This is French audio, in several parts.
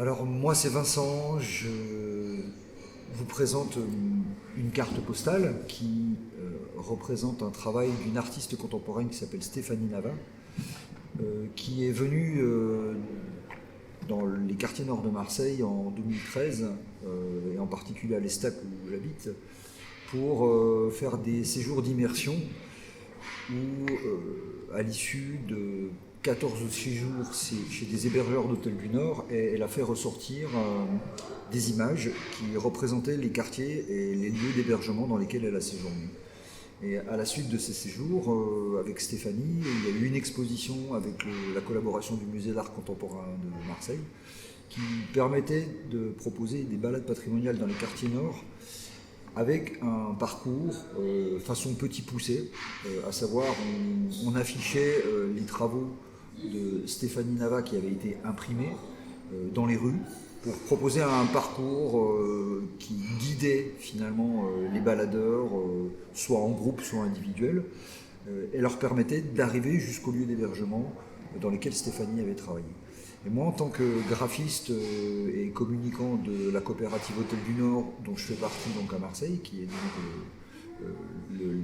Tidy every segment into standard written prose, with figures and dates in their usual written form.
Alors moi c'est Vincent, je vous présente une carte postale qui représente un travail d'une artiste contemporaine qui s'appelle Stéphanie Nava, qui est venue dans les quartiers nord de Marseille en 2013, et en particulier à l'Estac où j'habite, pour faire des séjours d'immersion où, à l'issue de 14 séjours chez des hébergeurs d'hôtels du Nord, elle a fait ressortir des images qui représentaient les quartiers et les lieux d'hébergement dans lesquels elle a séjourné. Et à la suite de ces séjours, avec Stéphanie, il y a eu une exposition avec la collaboration du Musée d'art contemporain de Marseille qui permettait de proposer des balades patrimoniales dans les quartiers nord avec un parcours façon petit poussé, à savoir on affichait les travaux de Stéphanie Nava qui avaient été imprimés dans les rues pour proposer un parcours qui guidait finalement les baladeurs, soit en groupe, soit individuel, et leur permettait d'arriver jusqu'au lieu d'hébergement dans lesquels Stéphanie avait travaillé. Et moi, en tant que graphiste et communicant de la coopérative Hôtel du Nord, dont je fais partie donc à Marseille, qui est donc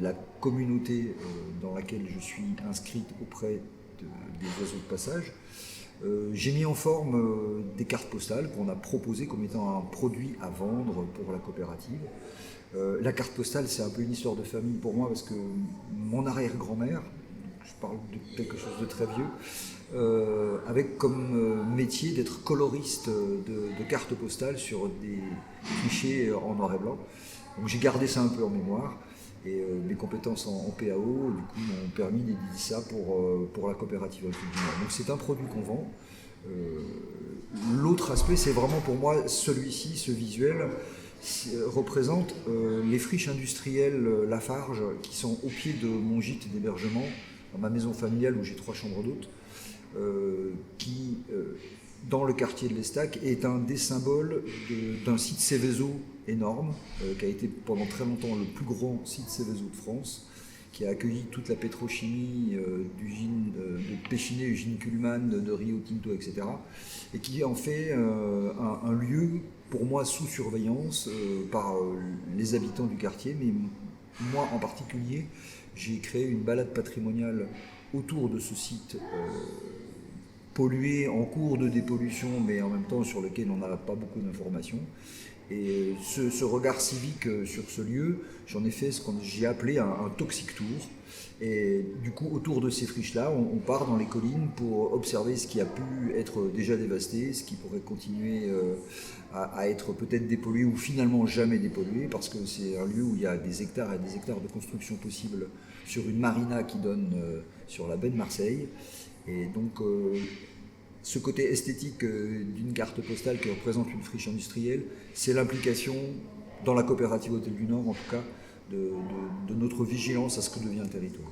la communauté dans laquelle je suis inscrite auprès des oiseaux de passage, j'ai mis en forme des cartes postales qu'on a proposées comme étant un produit à vendre pour la coopérative. La carte postale, c'est un peu une histoire de famille pour moi parce que mon arrière-grand-mère, je parle de quelque chose de très vieux, avec comme métier d'être coloriste de cartes postales sur des clichés en noir et blanc. Donc j'ai gardé ça un peu en mémoire. Et mes compétences en PAO du coup m'ont permis d'éditer ça pour la coopérative Hôtel du Nord. Donc c'est un produit qu'on vend. L'autre aspect, c'est vraiment pour moi celui-ci, ce visuel, représente les friches industrielles Lafarge qui sont au pied de mon gîte d'hébergement, dans ma maison familiale où j'ai 3 chambres d'hôtes, qui, dans le quartier de l'Estac, est un des symboles d'un site Seveso énorme, qui a été pendant très longtemps le plus grand site Seveso de France, qui a accueilli toute la pétrochimie d'usine de Péchinet, usine Kuhlmann, de Rio Tinto, etc. Et qui en fait un lieu, pour moi, sous surveillance par les habitants du quartier, mais moi en particulier, j'ai créé une balade patrimoniale autour de ce site pollué, en cours de dépollution, mais en même temps sur lequel on n'a pas beaucoup d'informations. Et ce regard civique sur ce lieu, j'en ai fait ce que j'ai appelé un toxic tour. Et du coup, autour de ces friches-là, on part dans les collines pour observer ce qui a pu être déjà dévasté, ce qui pourrait continuer à être peut-être dépollué ou finalement jamais dépollué, parce que c'est un lieu où il y a des hectares et des hectares de construction possible sur une marina qui donne sur la baie de Marseille. Et donc, ce côté esthétique d'une carte postale qui représente une friche industrielle, c'est l'implication dans la coopérative Hôtel du Nord, en tout cas, de notre vigilance à ce que devient le territoire.